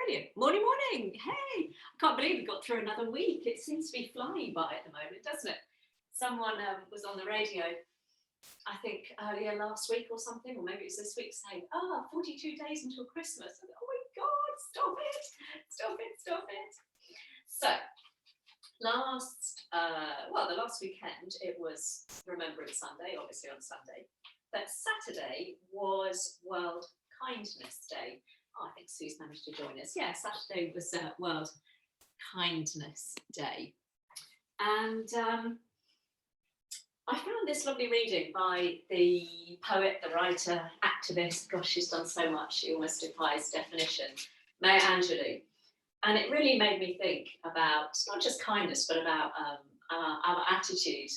Brilliant. Morning, morning. Hey, I can't believe we got through another week. It seems to be flying by at the moment, doesn't it? Someone was on the radio, I think earlier last week or something, or maybe it was this week, saying, 42 days until Christmas. And, oh my God, stop it, stop it, stop it. So, the last weekend, it was Remembrance Sunday, obviously on Sunday. But Saturday was World Kindness Day. Oh, I think Sue's managed to join us. Yeah, Saturday was World Kindness Day. And I found this lovely reading by the poet, the writer, activist. Gosh, she's done so much. She almost defies definition. Maya Angelou. And it really made me think about not just kindness, but about our attitude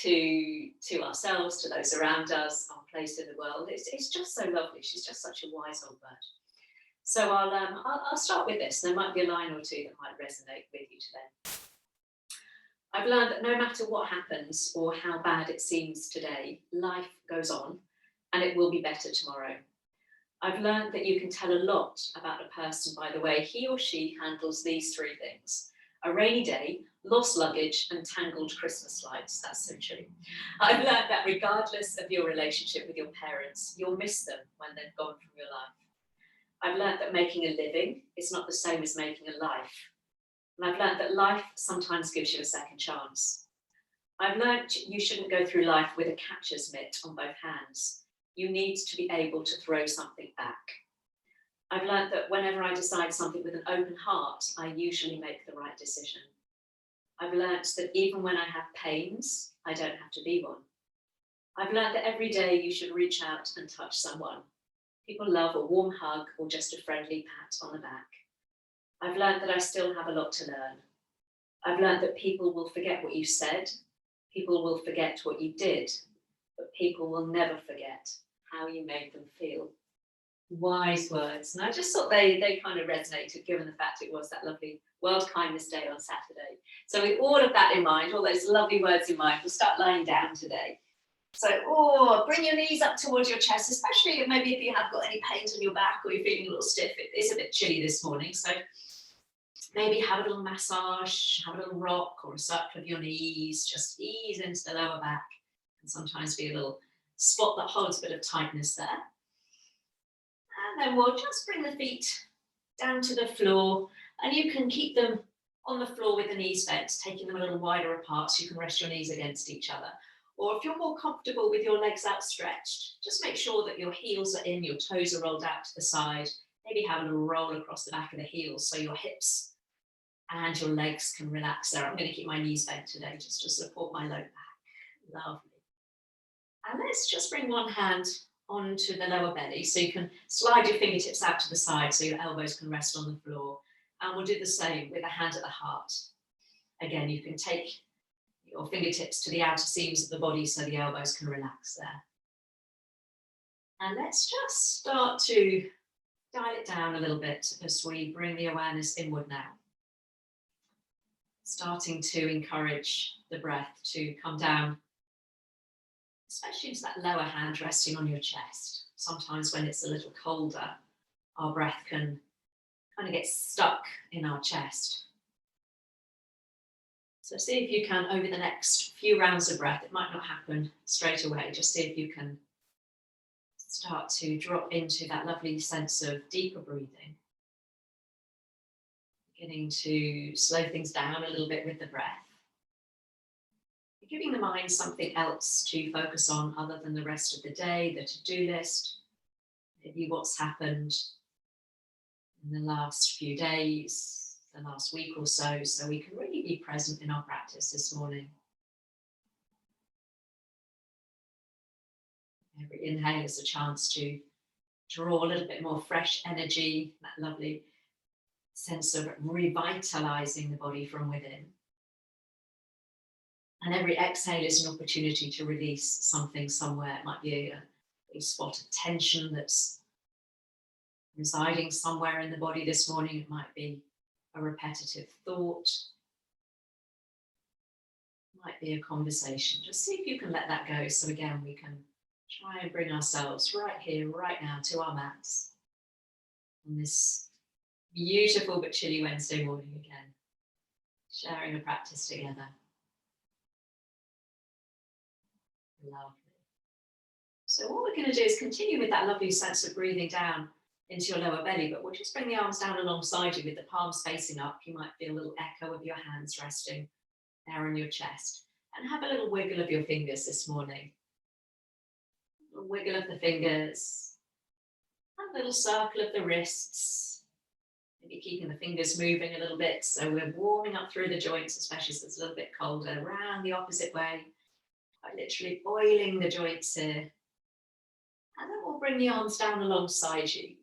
to ourselves, to those around us, our place in the world. It's just so lovely. She's just such a wise old bird. So I'll start with this. There might be a line or two that might resonate with you today. I've learned that no matter what happens or how bad it seems today, life goes on and it will be better tomorrow. I've learned that you can tell a lot about a person by the way he or she handles these three things: a rainy day, lost luggage, and tangled Christmas lights. That's so true. I've learned that regardless of your relationship with your parents, you'll miss them when they've gone from your life. I've learned that making a living is not the same as making a life. And I've learned that life sometimes gives you a second chance. I've learned you shouldn't go through life with a catcher's mitt on both hands. You need to be able to throw something back. I've learned that whenever I decide something with an open heart, I usually make the right decision. I've learnt that even when I have pains, I don't have to be one. I've learnt that every day you should reach out and touch someone. People love a warm hug or just a friendly pat on the back. I've learnt that I still have a lot to learn. I've learnt that people will forget what you said, people will forget what you did, but people will never forget how you made them feel. Wise words. And I just thought they kind of resonated, given the fact it was that lovely World Kindness Day on Saturday. So with all of that in mind, all those lovely words in mind, we'll start lying down today. So, bring your knees up towards your chest, especially maybe if you have got any pains in your back or you're feeling a little stiff. It is a bit chilly this morning, so maybe have a little massage, have a little rock or a circle of your knees, just ease into the lower back, and sometimes be a little spot that holds a bit of tightness there. And then we'll just bring the feet down to the floor, and you can keep them on the floor with the knees bent, taking them a little wider apart so you can rest your knees against each other. Or if you're more comfortable with your legs outstretched, just make sure that your heels are in, your toes are rolled out to the side. Maybe have a little roll across the back of the heels so your hips and your legs can relax there. I'm going to keep my knees bent today just to support my low back. Lovely. And let's just bring one hand onto the lower belly so you can slide your fingertips out to the side so your elbows can rest on the floor. And we'll do the same with a hand at the heart. Again, you can take your fingertips to the outer seams of the body so the elbows can relax there. And let's just start to dial it down a little bit as we bring the awareness inward now. Starting to encourage the breath to come down, especially into that lower hand resting on your chest. Sometimes when it's a little colder, our breath can kind of get stuck in our chest. So see if you can, over the next few rounds of breath, it might not happen straight away, just see if you can start to drop into that lovely sense of deeper breathing. Beginning to slow things down a little bit with the breath. Giving the mind something else to focus on other than the rest of the day, the to-do list, maybe what's happened in the last few days, the last week or so we can really be present in our practice this morning. Every inhale is a chance to draw a little bit more fresh energy, that lovely sense of revitalizing the body from within. And every exhale is an opportunity to release something somewhere. It might be a spot of tension that's residing somewhere in the body this morning. It might be a repetitive thought. It might be a conversation. Just see if you can let that go. So again, we can try and bring ourselves right here, right now to our mats on this Beautiful but chilly Wednesday morning again. Sharing a practice together. Lovely. So what we're going to do is continue with that lovely sense of breathing down into your lower belly, but we'll just bring the arms down alongside you with the palms facing up. You might feel a little echo of your hands resting there on your chest. And have a little wiggle of your fingers this morning. A wiggle of the fingers. A little circle of the wrists. Maybe keeping the fingers moving a little bit so we're warming up through the joints, especially as it's a little bit colder. Around the opposite way. By literally oiling the joints here. And then we'll bring the arms down alongside you.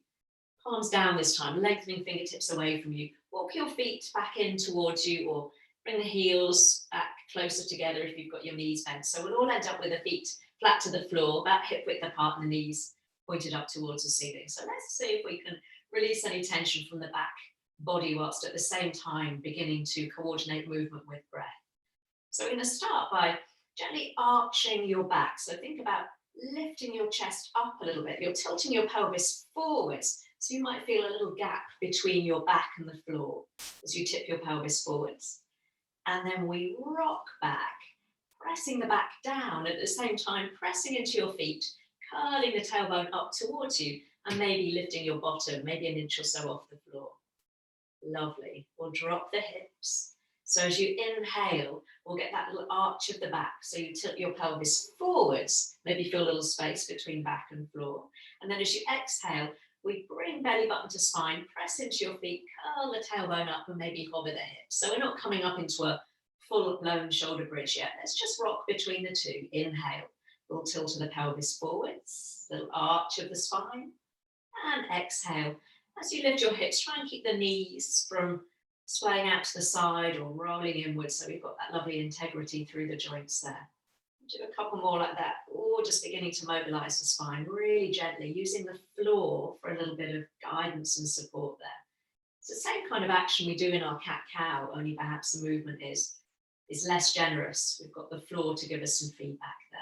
Palms down this time, lengthening fingertips away from you. Walk your feet back in towards you, or bring the heels back closer together if you've got your knees bent. So we'll all end up with the feet flat to the floor, about hip width apart, and the knees pointed up towards the ceiling. So let's see if we can release any tension from the back body whilst at the same time beginning to coordinate movement with breath. So we're going to start by gently arching your back. So think about lifting your chest up a little bit. You're tilting your pelvis forwards. So you might feel a little gap between your back and the floor as you tip your pelvis forwards. And then we rock back, pressing the back down at the same time, pressing into your feet, curling the tailbone up towards you, and maybe lifting your bottom, maybe an inch or so off the floor. Lovely. We'll drop the hips. So as you inhale, we'll get that little arch of the back. So you tilt your pelvis forwards, maybe feel a little space between back and floor. And then as you exhale, we bring belly button to spine, press into your feet, curl the tailbone up, and maybe hover the hips. So we're not coming up into a full blown shoulder bridge yet. Let's just rock between the two. Inhale, we'll tilt the pelvis forwards, little arch of the spine. And exhale, as you lift your hips, try and keep the knees from swaying out to the side or rolling inwards, so we've got that lovely integrity through the joints there. Do a couple more like that, or just beginning to mobilize the spine really gently, using the floor for a little bit of guidance and support there. It's the same kind of action we do in our cat-cow, only perhaps the movement is less generous. We've got the floor to give us some feedback there.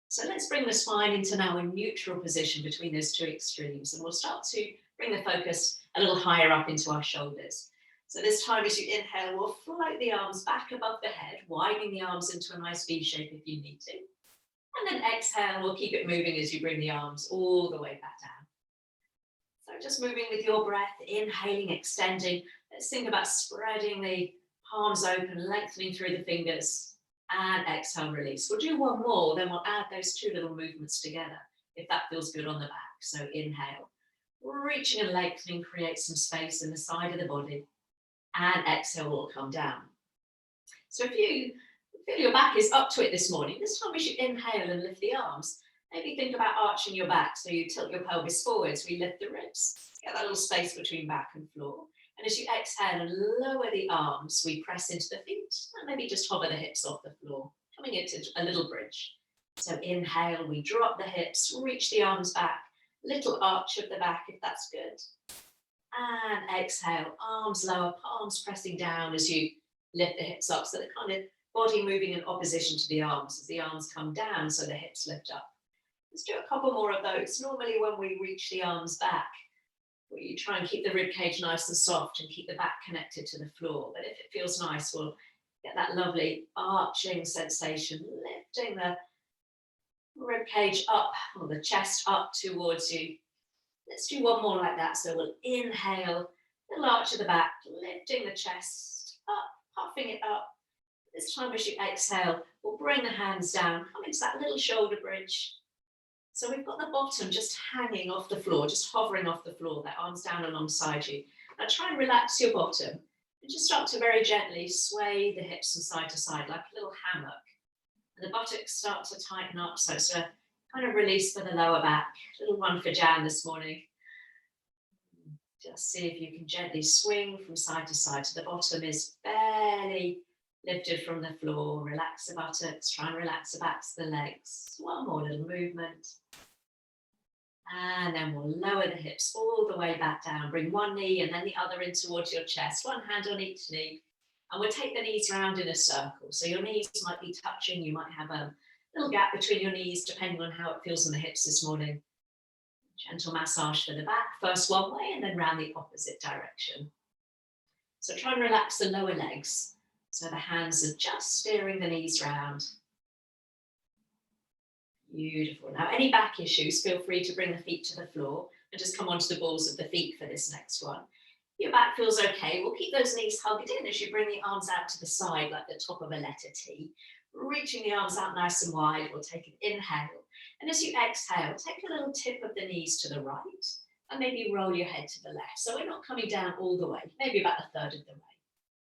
So let's bring the spine into now a neutral position between those two extremes, and we'll start to bring the focus a little higher up into our shoulders. So this time as you inhale, we'll float the arms back above the head, widening the arms into a nice V shape if you need to. And then exhale, we'll keep it moving as you bring the arms all the way back down. So just moving with your breath, inhaling, extending. Let's think about spreading the palms open, lengthening through the fingers, and exhale, release. We'll do one more, then we'll add those two little movements together, if that feels good on the back. So inhale, reaching and lengthening, create some space in the side of the body. And exhale will come down. So if you feel your back is up to it this morning, this time we should inhale and lift the arms. Maybe think about arching your back, so you tilt your pelvis forwards, we lift the ribs, get that little space between back and floor. And as you exhale and lower the arms, we press into the feet and maybe just hover the hips off the floor, coming into a little bridge. So inhale, we drop the hips, reach the arms back, little arch of the back if that's good. And exhale, arms lower, palms pressing down as you lift the hips up. So the kind of body moving in opposition to the arms as the arms come down so the hips lift up. Let's do a couple more of those. Normally when we reach the arms back, we try and keep the rib cage nice and soft and keep the back connected to the floor. But if it feels nice, we'll get that lovely arching sensation, lifting the rib cage up or the chest up towards you. Let's do one more like that. So we'll inhale, little arch of the back, lifting the chest up, puffing it up. This time as you exhale, we'll bring the hands down, come into that little shoulder bridge. So we've got the bottom just hanging off the floor, just hovering off the floor, that arms down alongside you. Now try and relax your bottom and just start to very gently sway the hips from side to side like a little hammock. And the buttocks start to tighten up, so it's a kind of release for the lower back. A little one for Jan this morning. Just see if you can gently swing from side to side so the bottom is barely lifted from the floor. Relax the buttocks, try and relax the backs of the legs. One more little movement. And then we'll lower the hips all the way back down. Bring one knee and then the other in towards your chest. One hand on each knee. And we'll take the knees round in a circle. So your knees might be touching. You might have a little gap between your knees depending on how it feels on the hips this morning. Gentle massage for the back, first one way and then round the opposite direction. So try and relax the lower legs. So the hands are just steering the knees round. Beautiful. Now, any back issues, feel free to bring the feet to the floor and just come onto the balls of the feet for this next one. Your back feels okay. We'll keep those knees hugged in as you bring the arms out to the side like the top of a letter T. Reaching the arms out nice and wide. We'll take an inhale. And as you exhale, take a little tip of the knees to the right and maybe roll your head to the left. So we're not coming down all the way, maybe about a third of the way.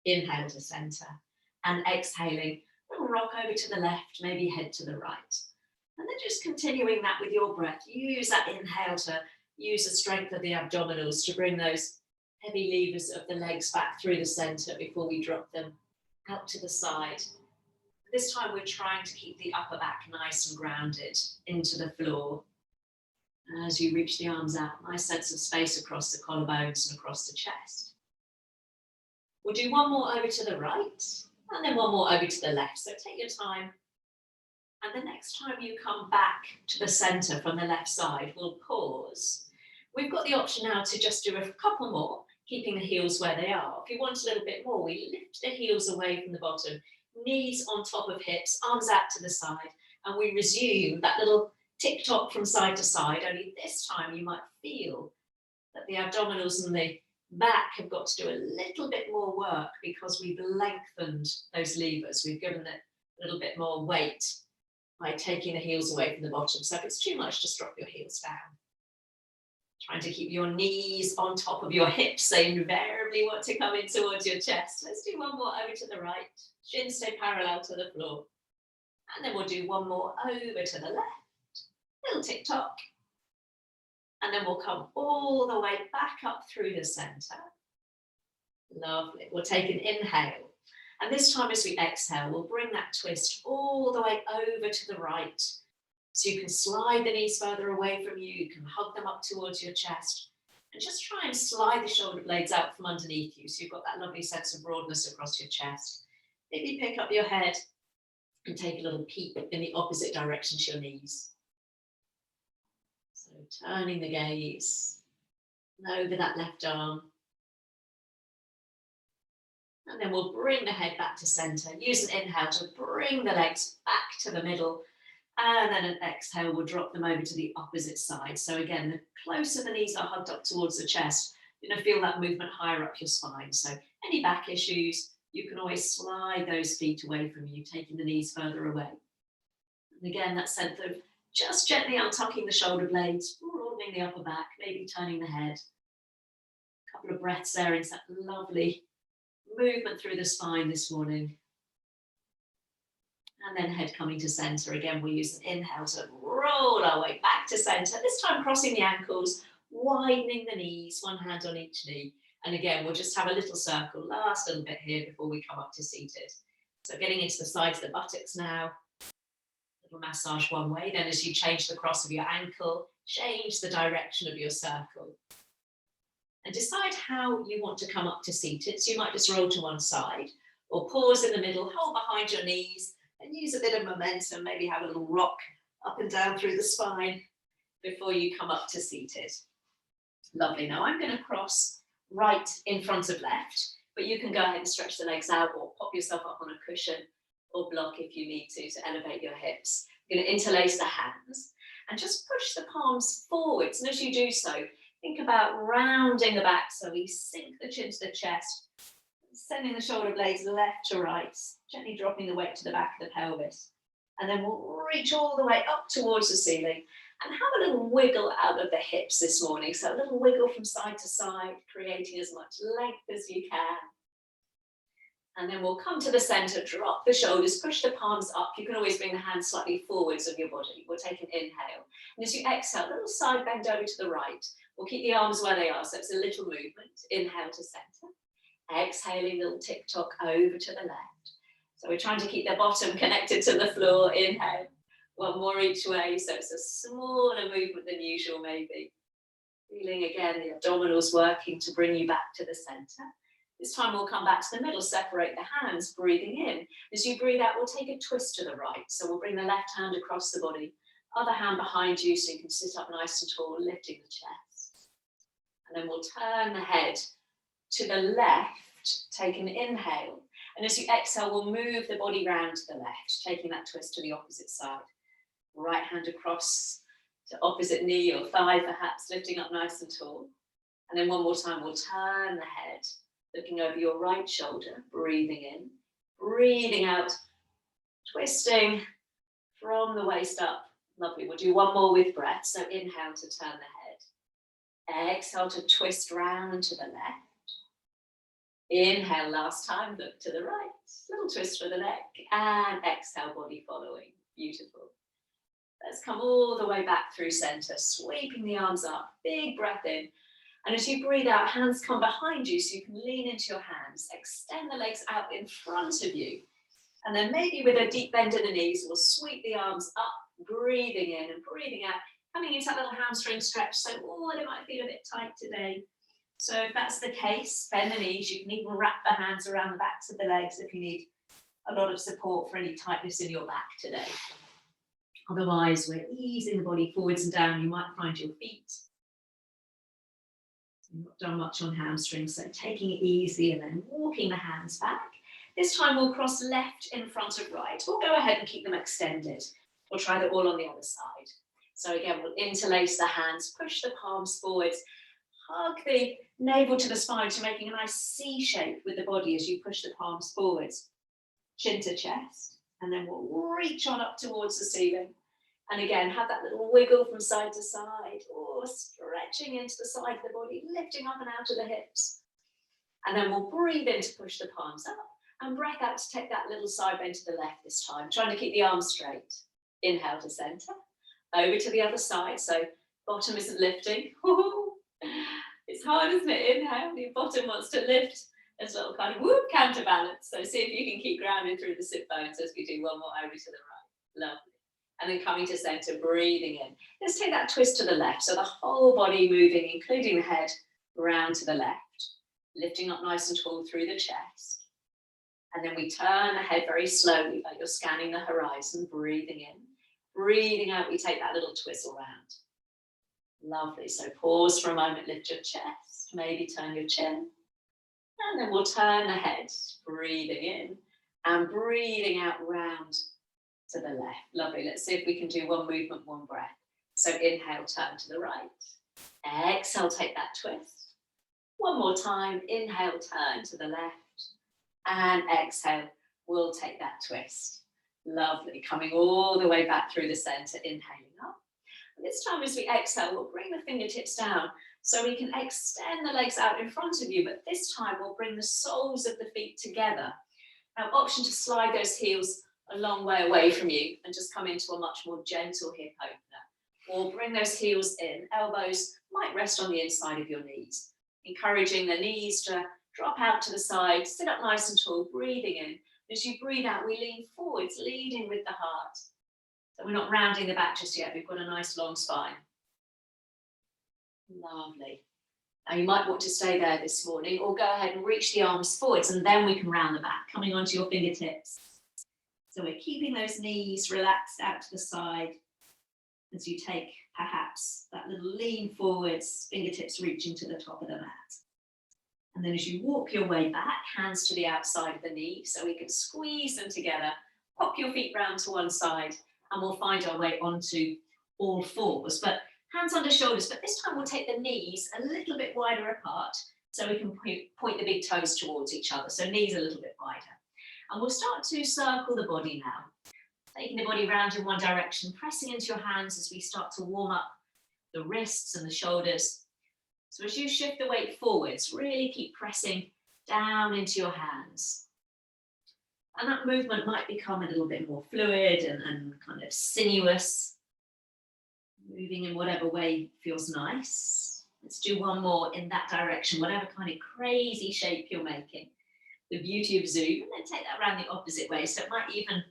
Inhale to center and exhaling, a little rock over to the left, maybe head to the right. And then just continuing that with your breath. Use that inhale to use the strength of the abdominals to bring those heavy levers of the legs back through the center before we drop them out to the side. This time we're trying to keep the upper back nice and grounded into the floor. As you reach the arms out, nice sense of space across the collarbones and across the chest. We'll do one more over to the right and then one more over to the left. So take your time. And the next time you come back to the center from the left side, we'll pause. We've got the option now to just do a couple more, keeping the heels where they are. If you want a little bit more, we lift the heels away from the bottom, knees on top of hips, arms out to the side, and we resume that little tick-tock from side to side, only this time you might feel that the abdominals and the back have got to do a little bit more work because we've lengthened those levers. We've given it a little bit more weight by taking the heels away from the bottom. So if it's too much, just drop your heels down. Trying to keep your knees on top of your hips. They invariably want to come in towards your chest. Let's do one more over to the right. Shins stay parallel to the floor. And then we'll do one more over to the left. Little tick-tock. And then we'll come all the way back up through the center. Lovely. We'll take an inhale. And this time as we exhale, we'll bring that twist all the way over to the right. So you can slide the knees further away from you. You can hug them up towards your chest. And just try and slide the shoulder blades out from underneath you. So you've got that lovely sense of broadness across your chest. Maybe pick up your head and take a little peek in the opposite direction to your knees. So turning the gaze over that left arm. And then we'll bring the head back to center. Use an inhale to bring the legs back to the middle. And then an exhale, we'll drop them over to the opposite side. So again, the closer the knees are hugged up towards the chest, you're going to feel that movement higher up your spine. So any back issues, you can always slide those feet away from you, taking the knees further away. And again, that sense of just gently untucking the shoulder blades, broadening the upper back, maybe turning the head. A couple of breaths there into that lovely movement through the spine this morning. And then head coming to center. Again, we'll use an inhale to roll our way back to center. This time crossing the ankles, widening the knees, one hand on each knee. And again, we'll just have a little circle, last little bit here before we come up to seated. So getting into the sides of the buttocks now. Little massage one way. Then as you change the cross of your ankle, change the direction of your circle. And decide how you want to come up to seated. So you might just roll to one side or pause in the middle, hold behind your knees and use a bit of momentum, maybe have a little rock up and down through the spine before you come up to seated. Lovely. Now I'm going to cross right in front of left, but you can go ahead and stretch the legs out or pop yourself up on a cushion or block if you need to elevate your hips. You're going to interlace the hands and just push the palms forwards. And as you do so, think about rounding the back so we sink the chin to the chest, sending the shoulder blades left to right, gently dropping the weight to the back of the pelvis. And then we'll reach all the way up towards the ceiling and have a little wiggle out of the hips this morning. So a little wiggle from side to side, creating as much length as you can. And then we'll come to the center, drop the shoulders, push the palms up. You can always bring the hands slightly forwards of your body. We'll take an inhale. And as you exhale, a little side bend over to the right. We'll keep the arms where they are, so it's a little movement. Inhale to center. Exhaling, little tick-tock over to the left. So we're trying to keep the bottom connected to the floor. Inhale. One more each way, so it's a smaller movement than usual maybe. Feeling again the abdominals working to bring you back to the center. This time we'll come back to the middle, separate the hands, breathing in. As you breathe out, we'll take a twist to the right. So we'll bring the left hand across the body, Other hand behind you so you can sit up nice and tall, lifting the chest. And then we'll turn the head to the left, take an inhale. And as you exhale, we'll move the body round to the left, taking that twist to the opposite side. Right hand across to opposite knee or thigh, perhaps, lifting up nice and tall. And then one more time, we'll turn the head, looking over your right shoulder, breathing in, breathing out, twisting from the waist up. Lovely. We'll do one more with breath. So inhale to turn the head. Exhale to twist round to the left. Inhale last time, look to the right. Little twist for the neck. And exhale, body following. Beautiful. Let's come all the way back through center, sweeping the arms up. Big breath in. And as you breathe out, hands come behind you so you can lean into your hands. Extend the legs out in front of you. And then maybe with a deep bend in the knees, we'll sweep the arms up, breathing in and breathing out, coming into that little hamstring stretch. So, it might feel a bit tight today. So if that's the case, bend the knees. You can even wrap the hands around the backs of the legs if you need a lot of support for any tightness in your back today. Otherwise, we're easing the body forwards and down. You might find your feet. You've not done much on hamstrings, so taking it easy and then walking the hands back. This time we'll cross left in front of right. We'll go ahead and keep them extended. We'll try that all on the other side. So again, we'll interlace the hands, push the palms forwards, hug the navel to the spine, so making a nice C shape with the body as you push the palms forwards. Chin to chest, and then we'll reach on up towards the ceiling. And again, have that little wiggle from side to side, or stretching into the side of the body, lifting up and out of the hips. And then we'll breathe in to push the palms up, and breath out to take that little side bend to the left this time, trying to keep the arms straight. Inhale to center, over to the other side, so bottom isn't lifting. It's hard, isn't it? Inhale, your bottom wants to lift. There's a little kind of whoop counterbalance. So see if you can keep grounded through the sit bones as we do one more over to the right. Lovely. And then coming to center, breathing in. Let's take that twist to the left. So the whole body moving, including the head, round to the left. Lifting up nice and tall through the chest. And then we turn the head very slowly, like you're scanning the horizon, breathing in. Breathing out, we take that little twizzle round. Lovely. So pause for a moment, lift your chest, maybe turn your chin. And then we'll turn the head, breathing in and breathing out round to the left. Lovely. Let's see if we can do one movement, one breath. So inhale, turn to the right. Exhale, take that twist. One more time. Inhale, turn to the left. And exhale, we'll take that twist. Lovely. Coming all the way back through the center, inhaling up. And this time as we exhale, we'll bring the fingertips down so we can extend the legs out in front of you, but this time we'll bring the soles of the feet together. Now, option to slide those heels a long way away from you and just come into a much more gentle hip opener. Or bring those heels in, elbows might rest on the inside of your knees, encouraging the knees to drop out to the side, sit up nice and tall, breathing in. As you breathe out, we lean forwards, leading with the heart. So we're not rounding the back just yet. We've got a nice long spine. Lovely. Now you might want to stay there this morning or go ahead and reach the arms forwards and then we can round the back, coming onto your fingertips. So we're keeping those knees relaxed out to the side as you take perhaps that little lean forwards, fingertips reaching to the top of the mat. And then as you walk your way back, hands to the outside of the knee so we can squeeze them together, pop your feet round to one side and we'll find our way onto all fours. But hands under shoulders, but this time we'll take the knees a little bit wider apart so we can point the big toes towards each other. So knees a little bit wider. And we'll start to circle the body now. Taking the body round in one direction, pressing into your hands as we start to warm up the wrists and the shoulders. So as you shift the weight forwards, really keep pressing down into your hands. And that movement might become a little bit more fluid and kind of sinuous, moving in whatever way feels nice. Let's do one more in that direction, whatever kind of crazy shape you're making. The beauty of Zoom, and then take that around the opposite way. So it might even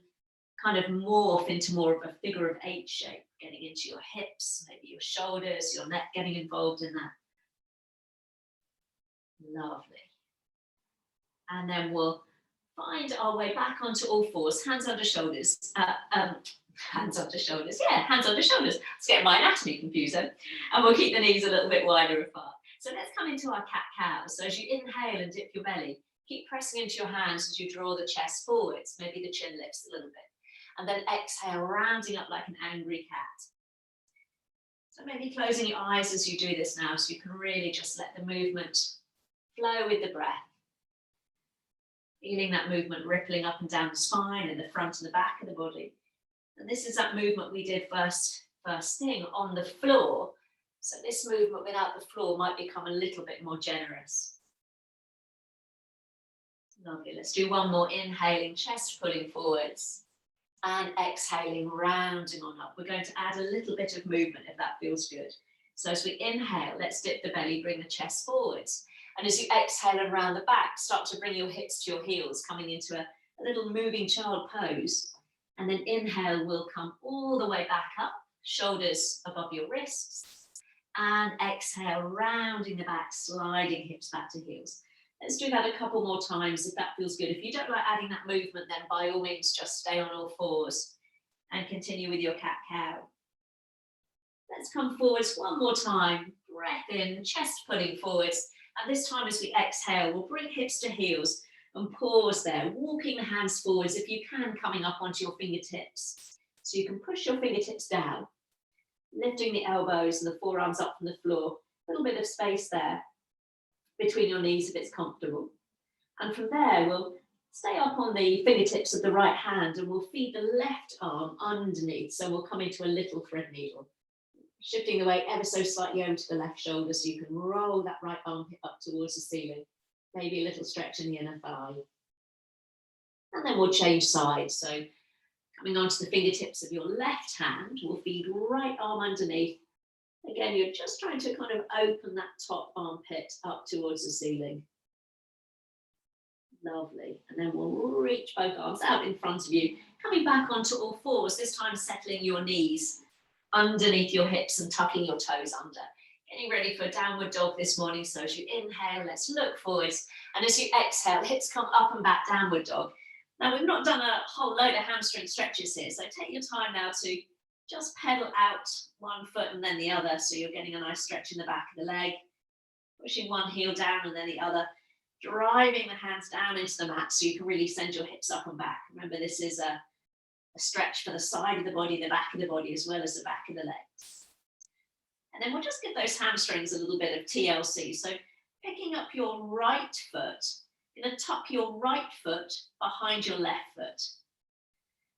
kind of morph into more of a figure of 8 shape, getting into your hips, maybe your shoulders, your neck getting involved in that. Lovely. And then we'll find our way back onto all fours, hands under shoulders, Hands under shoulders. Yeah, hands under shoulders. Let's get my anatomy confuser. And we'll keep the knees a little bit wider apart. So let's come into our cat-cow. So as you inhale and dip your belly, keep pressing into your hands as you draw the chest forwards. Maybe the chin lifts a little bit. And then exhale, rounding up like an angry cat. So maybe closing your eyes as you do this now, so you can really just let the movement flow with the breath. Feeling that movement rippling up and down the spine and the front and the back of the body. And this is that movement we did first thing on the floor. So this movement without the floor might become a little bit more generous. Lovely. Let's do one more. Inhaling, chest pulling forwards. And exhaling, rounding on up. We're going to add a little bit of movement if that feels good. So as we inhale, let's dip the belly, bring the chest forwards. And as you exhale and round the back, start to bring your hips to your heels, coming into a little moving child pose. And then inhale will come all the way back up, shoulders above your wrists. And exhale, rounding the back, sliding hips back to heels. Let's do that a couple more times if that feels good. If you don't like adding that movement, then by all means, just stay on all fours and continue with your cat-cow. Let's come forwards one more time. Breath in, chest pulling forwards. And this time as we exhale, we'll bring hips to heels and pause there, walking the hands forwards if you can, coming up onto your fingertips. So you can push your fingertips down, lifting the elbows and the forearms up from the floor. A little bit of space there between your knees if it's comfortable. And from there, we'll stay up on the fingertips of the right hand and we'll feed the left arm underneath. So we'll come into a little thread needle, shifting the weight ever so slightly over to the left shoulder so you can roll that right armpit up towards the ceiling. Maybe a little stretch in the inner thigh. And then we'll change sides. So coming onto the fingertips of your left hand, we'll feed right arm underneath. Again, you're just trying to kind of open that top armpit up towards the ceiling. Lovely. And then we'll reach both arms out in front of you, coming back onto all fours, this time settling your knees underneath your hips and tucking your toes under. Getting ready for downward dog this morning. So as you inhale, let's look forwards. And as you exhale, hips come up and back, downward dog. Now, we've not done a whole load of hamstring stretches here. So take your time now to just pedal out one foot and then the other. So you're getting a nice stretch in the back of the leg. Pushing one heel down and then the other. Driving the hands down into the mat so you can really send your hips up and back. Remember, this is a stretch for the side of the body, the back of the body, as well as the back of the legs. And then we'll just give those hamstrings a little bit of TLC. So picking up your right foot, you're going to tuck your right foot behind your left foot.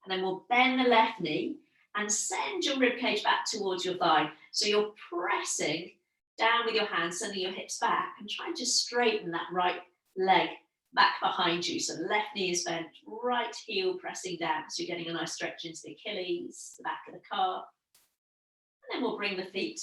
And then we'll bend the left knee and send your ribcage back towards your thigh. So you're pressing down with your hands, sending your hips back and trying to straighten that right leg back behind you. So the left knee is bent, right heel pressing down. So you're getting a nice stretch into the Achilles, the back of the calf. And then we'll bring the feet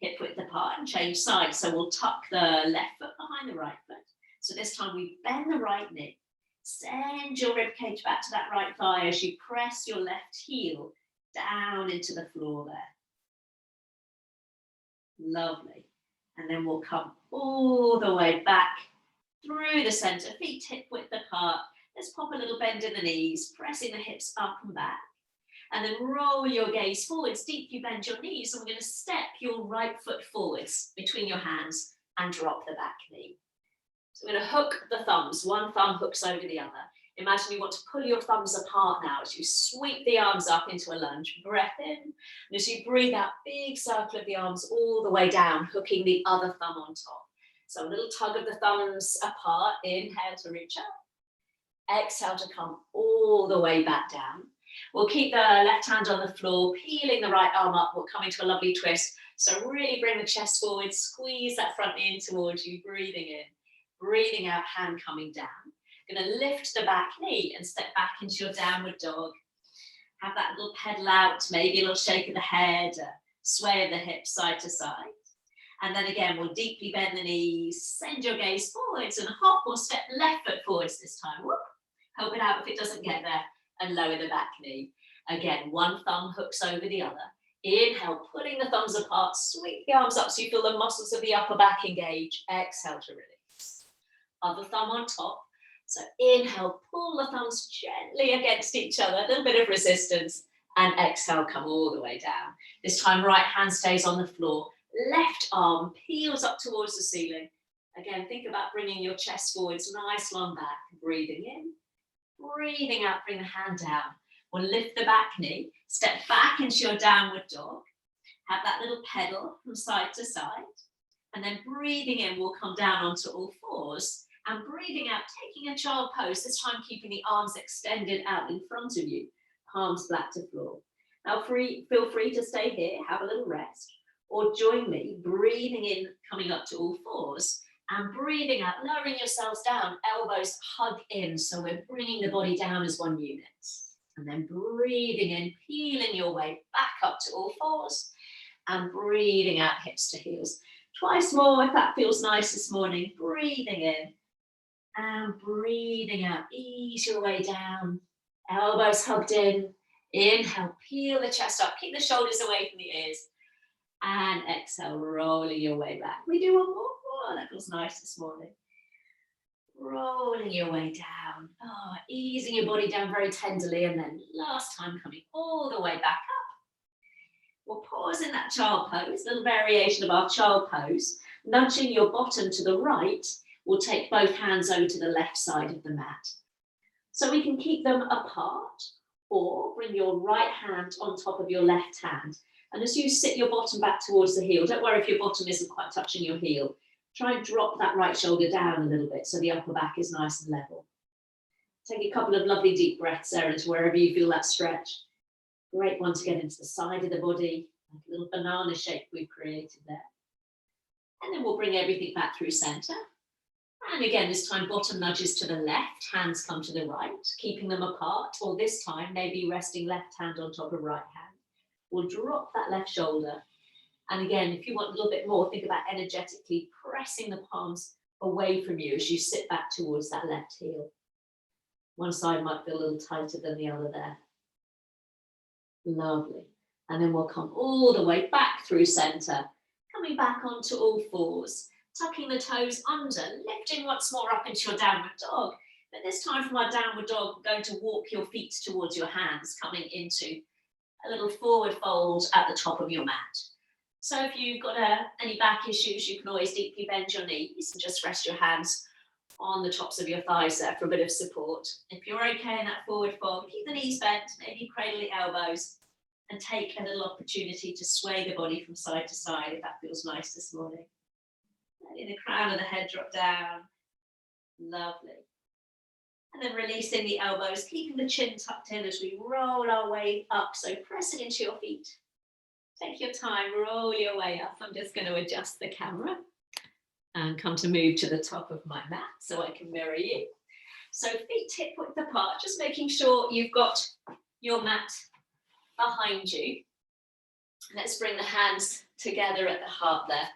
hip width apart and change sides. So we'll tuck the left foot behind the right foot. So this time we bend the right knee, send your rib cage back to that right thigh as you press your left heel down into the floor there. Lovely. And then we'll come all the way back through the center, feet hip width apart. Let's pop a little bend in the knees, pressing the hips up and back. And then roll your gaze forwards, deeply bend your knees. And we're going to step your right foot forwards between your hands and drop the back knee. So we're going to hook the thumbs. One thumb hooks over the other. Imagine you want to pull your thumbs apart now as you sweep the arms up into a lunge. Breath in. And as you breathe out, big circle of the arms all the way down, hooking the other thumb on top. So a little tug of the thumbs apart. Inhale to reach up. Exhale to come all the way back down. We'll keep the left hand on the floor, peeling the right arm up. We'll come into a lovely twist. So really bring the chest forward, squeeze that front knee in towards you, breathing in. Breathing out, hand coming down. Going to lift the back knee and step back into your downward dog. Have that little pedal out, maybe a little shake of the head, a sway of the hips side to side. And then again, we'll deeply bend the knees, send your gaze forwards and hop or step left foot forwards this time. Whoop. Help it out if it doesn't get there and lower the back knee. Again, one thumb hooks over the other. Inhale, pulling the thumbs apart, sweep the arms up so you feel the muscles of the upper back engage. Exhale to release. Other thumb on top. So inhale, pull the thumbs gently against each other, a little bit of resistance. And exhale, come all the way down. This time, right hand stays on the floor. Left arm peels up towards the ceiling. Again, think about bringing your chest forwards, nice long back. Breathing in, breathing out, bring the hand down. We'll lift the back knee, step back into your downward dog. Have that little pedal from side to side. And then breathing in, we'll come down onto all fours. And breathing out, taking a child pose, this time keeping the arms extended out in front of you. Palms flat to floor. Now feel free to stay here, have a little rest, or join me, breathing in, coming up to all fours, and breathing out, lowering yourselves down, elbows hug in, so we're bringing the body down as one unit. And then breathing in, peeling your way back up to all fours, and breathing out, hips to heels. Twice more if that feels nice this morning. Breathing in, and breathing out, ease your way down. Elbows hugged in. Inhale, peel the chest up. Keep the shoulders away from the ears. And exhale, rolling your way back. We do one more. Oh, that feels nice this morning. Rolling your way down. Oh, easing your body down very tenderly. And then last time coming all the way back up. We'll pause in that child pose, little variation of our child pose. Nudging your bottom to the right. We'll take both hands over to the left side of the mat. So we can keep them apart, or bring your right hand on top of your left hand. And as you sit your bottom back towards the heel, don't worry if your bottom isn't quite touching your heel. Try and drop that right shoulder down a little bit so the upper back is nice and level. Take a couple of lovely deep breaths there into wherever you feel that stretch. Great one to get into the side of the body, like a little banana shape we've created there. And then we'll bring everything back through center. And again, this time bottom nudges to the left, hands come to the right, keeping them apart, or this time maybe resting left hand on top of right hand. We'll drop that left shoulder. And again, if you want a little bit more, think about energetically pressing the palms away from you as you sit back towards that left heel. One side might feel a little tighter than the other there. Lovely. And then we'll come all the way back through center, coming back onto all fours. Tucking the toes under, lifting once more up into your downward dog. But this time from our downward dog, we're going to walk your feet towards your hands, coming into a little forward fold at the top of your mat. So if you've got any back issues, you can always deeply bend your knees and just rest your hands on the tops of your thighs there for a bit of support. If you're okay in that forward fold, keep the knees bent, maybe cradle the elbows, and take a little opportunity to sway the body from side to side if that feels nice this morning. Letting the crown of the head drop down. Lovely. And then releasing the elbows, keeping the chin tucked in as we roll our way up. So pressing into your feet. Take your time, roll your way up. I'm just going to adjust the camera and come to move to the top of my mat so I can mirror you. So feet hip width apart, just making sure you've got your mat behind you. Let's bring the hands together at the heart there.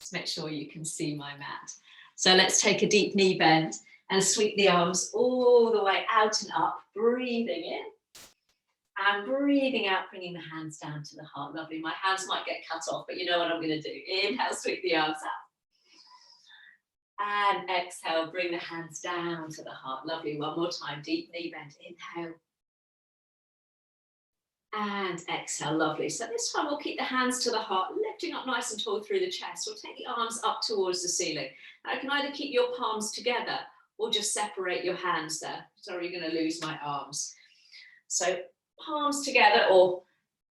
Let's make sure you can see my mat. So let's take a deep knee bend and sweep the arms all the way out and up, breathing in and breathing out, bringing the hands down to the heart. Lovely. My hands might get cut off, but you know what I'm going to do. Inhale, sweep the arms up. And exhale, bring the hands down to the heart. Lovely. One more time. Deep knee bend. Inhale. And exhale, lovely. So this time we'll keep the hands to the heart, lifting up nice and tall through the chest. We'll take the arms up towards the ceiling. Now you can either keep your palms together or just separate your hands there. Sorry, you're going to lose my arms. So palms together or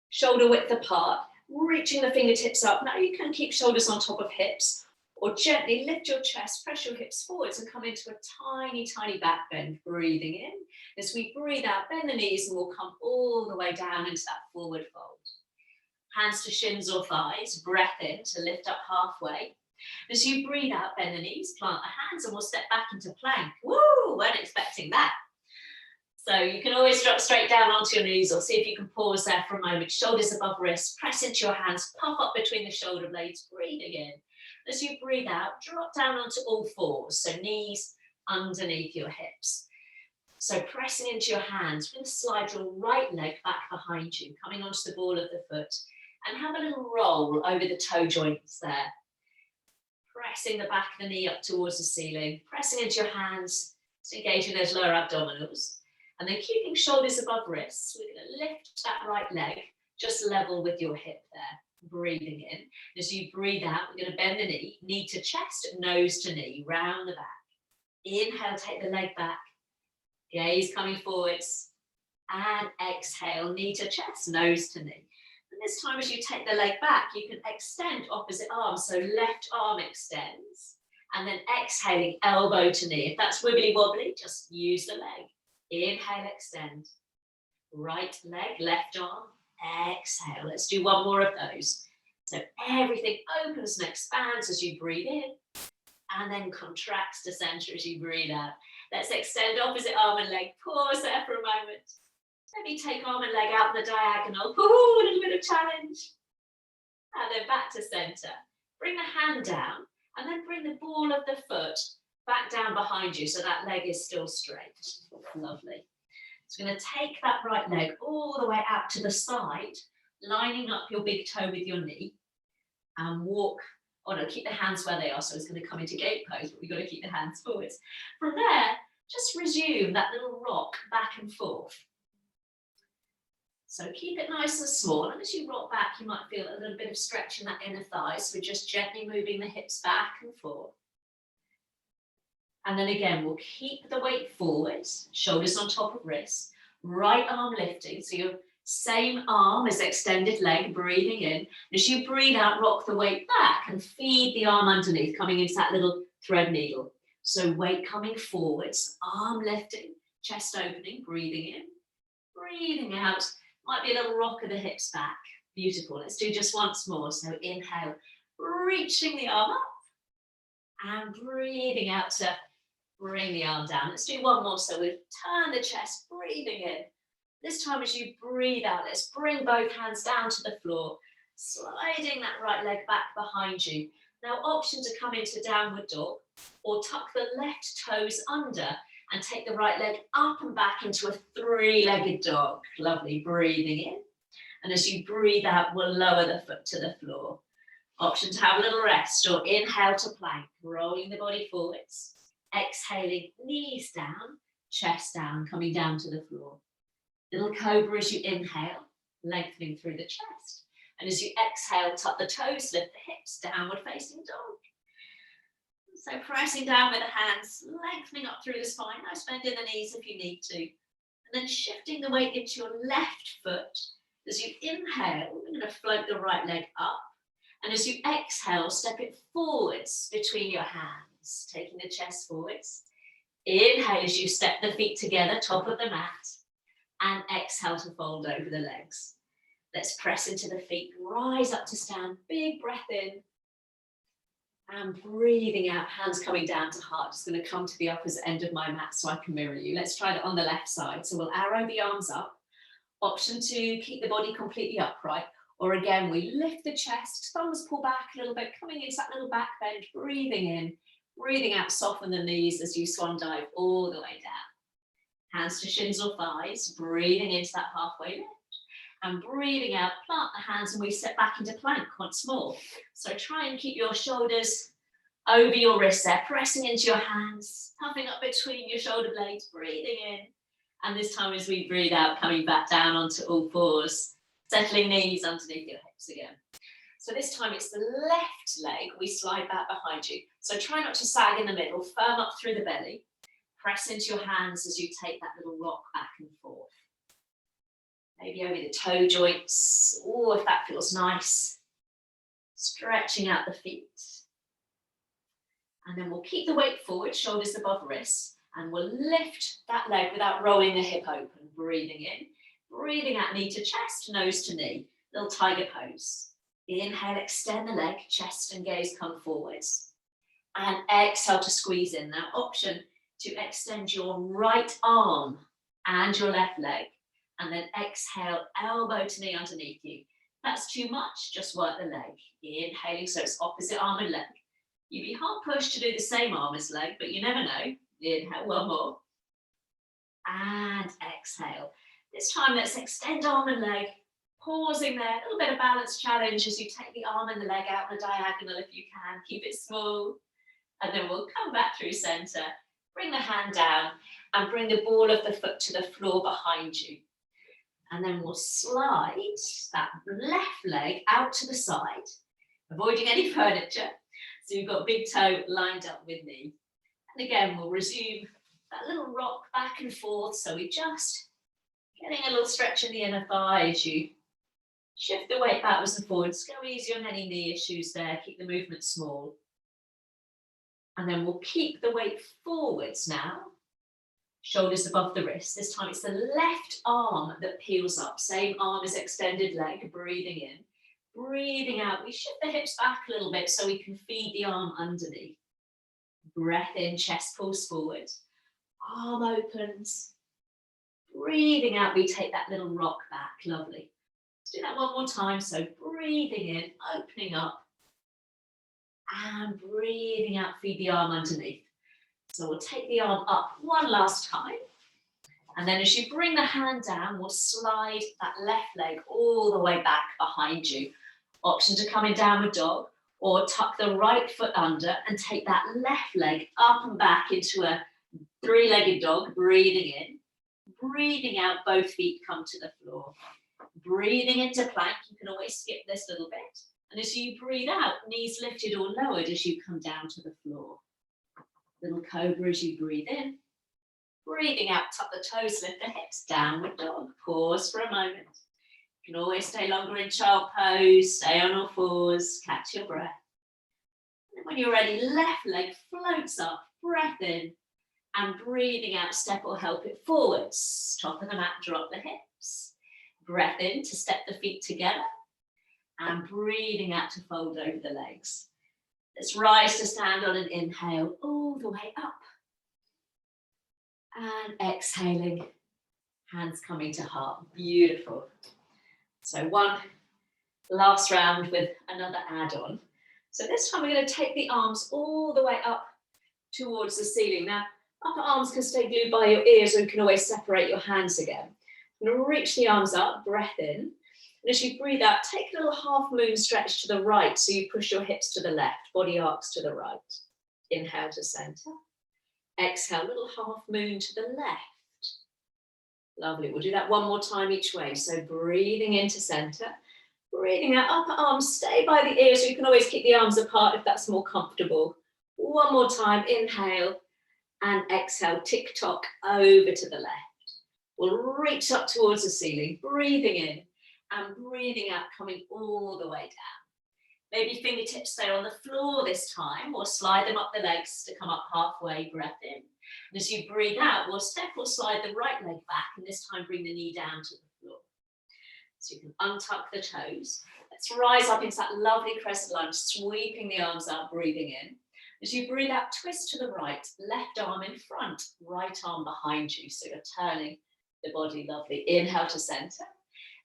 shoulder width apart, reaching the fingertips up. Now you can keep shoulders on top of hips or gently lift your chest, press your hips forwards and come into a tiny, tiny back bend. Breathing in. As we breathe out, bend the knees and we'll come all the way down into that forward fold. Hands to shins or thighs, breath in to lift up halfway. As you breathe out, bend the knees, plant the hands and we'll step back into plank. Woo, weren't expecting that. So you can always drop straight down onto your knees or see if you can pause there for a moment. Shoulders above wrists, press into your hands, puff up between the shoulder blades, breathing in. As you breathe out, drop down onto all fours, so knees underneath your hips. So pressing into your hands, we're going to slide your right leg back behind you, coming onto the ball of the foot, and have a little roll over the toe joints there. Pressing the back of the knee up towards the ceiling, pressing into your hands, so engaging those lower abdominals. And then keeping shoulders above wrists, we're going to lift that right leg just level with your hip there. Breathing in. As you breathe out, we're going to bend the knee to chest, nose to knee, round the back. Inhale, take the leg back. Gaze coming forwards. And exhale, knee to chest, nose to knee. And this time as you take the leg back, you can extend opposite arm. So left arm extends. And then exhaling, elbow to knee. If that's wibbly wobbly, just use the leg. Inhale, extend. Right leg, left arm, exhale. Let's do one more of those. So everything opens and expands as you breathe in, and then contracts to center as you breathe out. Let's extend opposite arm and leg. Pause there for a moment. Maybe take arm and leg out in the diagonal. Ooh, a little bit of challenge. And then back to center. Bring the hand down, and then bring the ball of the foot back down behind you so that leg is still straight. Lovely. So we're going to take that right leg all the way out to the side, lining up your big toe with your knee, and walk. Oh no, keep the hands where they are, so it's going to come into gate pose, but we've got to keep the hands forwards. From there, just resume that little rock back and forth. So keep it nice and small, and as you rock back, you might feel a little bit of stretch in that inner thigh, so we're just gently moving the hips back and forth. And then again, we'll keep the weight forwards, shoulders on top of wrists, right arm lifting, so your same arm as extended leg, breathing in. As you breathe out, rock the weight back and feed the arm underneath, coming into that little thread needle. So weight coming forwards, arm lifting, chest opening, breathing in, breathing out. Might be a little rock of the hips back. Beautiful. Let's do just once more. So inhale, reaching the arm up, and breathing out to bring the arm down. Let's do one more. So we turn the chest, breathing in. This time as you breathe out, let's bring both hands down to the floor, sliding that right leg back behind you. Now option to come into downward dog, or tuck the left toes under and take the right leg up and back into a three-legged dog. Lovely, breathing in. And as you breathe out, we'll lower the foot to the floor. Option to have a little rest, or inhale to plank, rolling the body forwards. Exhaling, knees down, chest down, coming down to the floor. Little cobra as you inhale, lengthening through the chest. And as you exhale, tuck the toes, lift the hips, downward facing dog. So pressing down with the hands, lengthening up through the spine. Nice bend in the knees if you need to. And then shifting the weight into your left foot. As you inhale, we're going to float the right leg up. And as you exhale, step it forwards between your hands, taking the chest forwards. Inhale as you step the feet together, top of the mat. And exhale to fold over the legs. Let's press into the feet, rise up to stand, big breath in. And breathing out, hands coming down to heart. Just going to come to the opposite end of my mat so I can mirror you. Let's try that on the left side. So we'll arrow the arms up. Option to keep the body completely upright. Or again, we lift the chest, thumbs pull back a little bit, coming into that little back bend, breathing in, breathing out, soften the knees as you swan dive all the way down. Hands to shins or thighs, breathing into that halfway lift. And breathing out, plant the hands and we step back into plank once more. So try and keep your shoulders over your wrists there, pressing into your hands, puffing up between your shoulder blades, breathing in. And this time as we breathe out, coming back down onto all fours, settling knees underneath your hips again. So this time it's the left leg, we slide back behind you. So try not to sag in the middle, firm up through the belly. Press into your hands as you take that little rock back and forth. Maybe over the toe joints. Oh, if that feels nice. Stretching out the feet. And then we'll keep the weight forward, shoulders above wrists. And we'll lift that leg without rolling the hip open. Breathing in. Breathing out, knee to chest, nose to knee. Little tiger pose. Inhale, extend the leg, chest and gaze come forwards. And exhale to squeeze in. Now option to extend your right arm and your left leg. And then exhale, elbow to knee underneath you. If that's too much, just work the leg. Inhaling, so it's opposite arm and leg. You'd be hard pushed to do the same arm as leg, but you never know. Inhale, one more. And exhale. This time, let's extend arm and leg. Pausing there, a little bit of balance challenge as you take the arm and the leg out in a diagonal if you can. Keep it small. And then we'll come back through center. bring the hand down and bring the ball of the foot to the floor behind you. And then we'll slide that left leg out to the side, avoiding any furniture. So you've got big toe lined up with knee. And again, we'll resume that little rock back and forth. So we just getting a little stretch in the inner thigh as you shift the weight backwards and forwards. Go easy on any knee issues there. Keep the movement small. And then we'll keep the weight forwards now. Shoulders above the wrist. This time it's the left arm that peels up. Same arm as extended leg. Breathing in. Breathing out. We shift the hips back a little bit so we can feed the arm underneath. Breath in, chest pulls forward. Arm opens. Breathing out, we take that little rock back. Lovely. Let's do that one more time. So breathing in, opening up. And breathing out, feed the arm underneath. So we'll take the arm up one last time. And then as you bring the hand down, we'll slide that left leg all the way back behind you. Option to come in downward dog or tuck the right foot under and take that left leg up and back into a three-legged dog. Breathing in, breathing out, both feet come to the floor. Breathing into plank, you can always skip this little bit. And as you breathe out, knees lifted or lowered as you come down to the floor. Little cobra as you breathe in. Breathing out, tuck the toes, lift the hips, downward dog. Pause for a moment. You can always stay longer in child pose, stay on all fours, catch your breath. And when you're ready, left leg floats up, breath in, and breathing out, step or help it forwards. Top of the mat, drop the hips. Breath in to step the feet together, and breathing out to fold over the legs. Let's rise to stand on an inhale, all the way up. And exhaling, hands coming to heart. Beautiful. So one last round with another add-on. So this time we're going to take the arms all the way up towards the ceiling. Now, upper arms can stay glued by your ears, or you can always separate your hands again. You're going to reach the arms up, breath in. And as you breathe out, take a little half moon stretch to the right. So you push your hips to the left, body arcs to the right. Inhale to center. Exhale, little half moon to the left. Lovely. We'll do that one more time each way. So breathing into center, breathing out, upper arms stay by the ears. So you can always keep the arms apart if that's more comfortable. One more time, inhale and exhale, tick-tock over to the left. We'll reach up towards the ceiling, breathing in and breathing out, coming all the way down. Maybe fingertips stay on the floor this time, or slide them up the legs to come up halfway, breath in. And as you breathe out, we'll step or slide the right leg back, and this time bring the knee down to the floor. So you can untuck the toes. Let's rise up into that lovely crescent lunge, sweeping the arms out, breathing in. As you breathe out, twist to the right, left arm in front, right arm behind you. So you're turning the body, lovely. Inhale to center.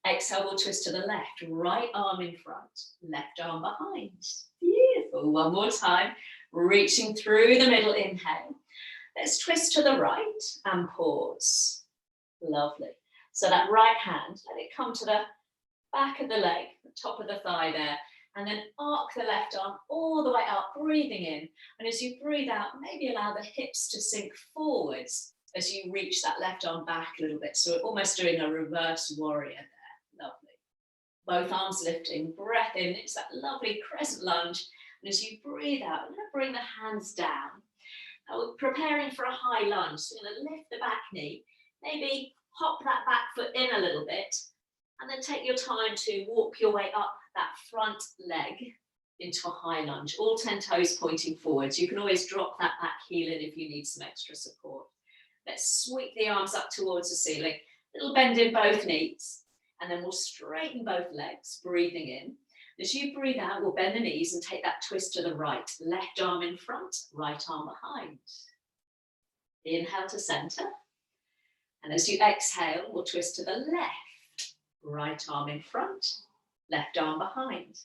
Exhale, we'll twist to the left, right arm in front, left arm behind. Beautiful. One more time, reaching through the middle, inhale. Let's twist to the right and pause. Lovely. So that right hand, let it come to the back of the leg, the top of the thigh there, and then arc the left arm all the way up, breathing in. And as you breathe out, maybe allow the hips to sink forwards as you reach that left arm back a little bit. So we're almost doing a reverse warrior there. Lovely. Both arms lifting, breath in. It's that lovely crescent lunge. And as you breathe out, I'm going to bring the hands down. Now we're preparing for a high lunge. So we're going to lift the back knee, maybe hop that back foot in a little bit, and then take your time to walk your way up that front leg into a high lunge. All 10 toes pointing forwards. You can always drop that back heel in if you need some extra support. Let's sweep the arms up towards the ceiling. Little bend in both knees. And then we'll straighten both legs, breathing in. As you breathe out, we'll bend the knees and take that twist to the right. Left arm in front, right arm behind. Inhale to center. And as you exhale, we'll twist to the left. Right arm in front, left arm behind.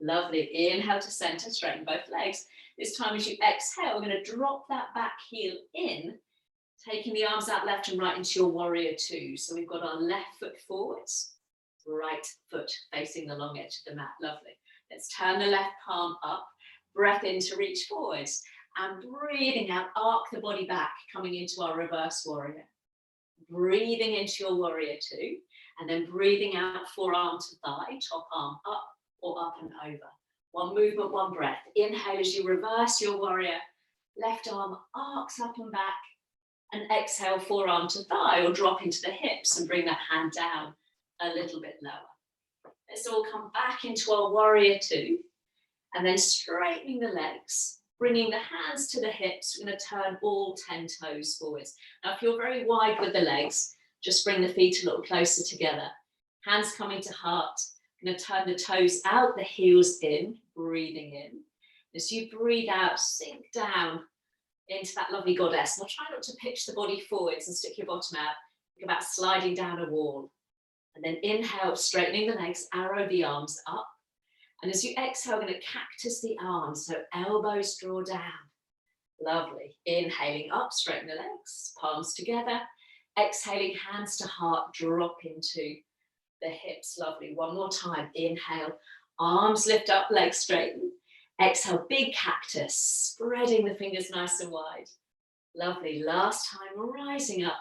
Lovely. Inhale to center, straighten both legs. This time as you exhale, we're going to drop that back heel in, taking the arms out left and right into your warrior two. So we've got our left foot forwards, right foot facing the long edge of the mat. Lovely. Let's turn the left palm up, breath in to reach forwards. And breathing out, arc the body back, coming into our reverse warrior. Breathing into your warrior two, and then breathing out, forearm to thigh, top arm up or up and over. One movement, one breath. Inhale as you reverse your warrior. Left arm arcs up and back. And exhale, forearm to thigh or drop into the hips and bring that hand down a little bit lower. Let's all come back into our warrior two. And then straightening the legs, bringing the hands to the hips. We're going to turn all 10 toes forwards. Now, if you're very wide with the legs, just bring the feet a little closer together. Hands coming to heart. Going to turn the toes out, the heels in, breathing in. As you breathe out, sink down into that lovely goddess. Now, try not to pitch the body forwards and stick your bottom out. Think about sliding down a wall. And then inhale, straightening the legs, arrow the arms up. And as you exhale, we're going to cactus the arms, so elbows draw down. Lovely. Inhaling up, straighten the legs, palms together. Exhaling, hands to heart, drop into the hips. Lovely. One more time. Inhale, arms lift up, legs straighten. Exhale, big cactus, spreading the fingers nice and wide. Lovely. Last time, rising up.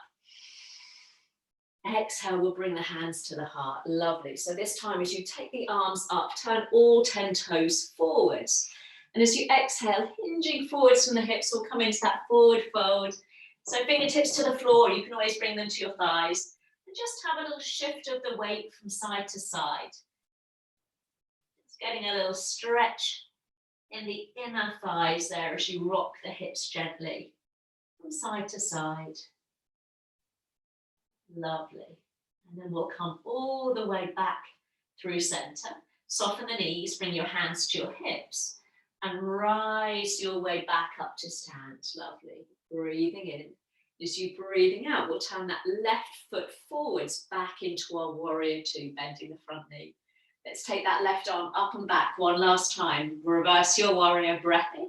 Exhale, we'll bring the hands to the heart. Lovely. So this time, as you take the arms up, turn all 10 toes forwards. And as you exhale, hinging forwards from the hips, we'll come into that forward fold. So fingertips to the floor, you can always bring them to your thighs. And just have a little shift of the weight from side to side. It's getting a little stretch in the inner thighs there as you rock the hips gently from side to side. Lovely. And then we'll come all the way back through center. Soften the knees, bring your hands to your hips and rise your way back up to stand. Lovely. Breathing in. As you breathing out, we'll turn that left foot forwards back into our warrior two, bending the front knee. Let's take that left arm up and back one last time. Reverse your warrior, breath in.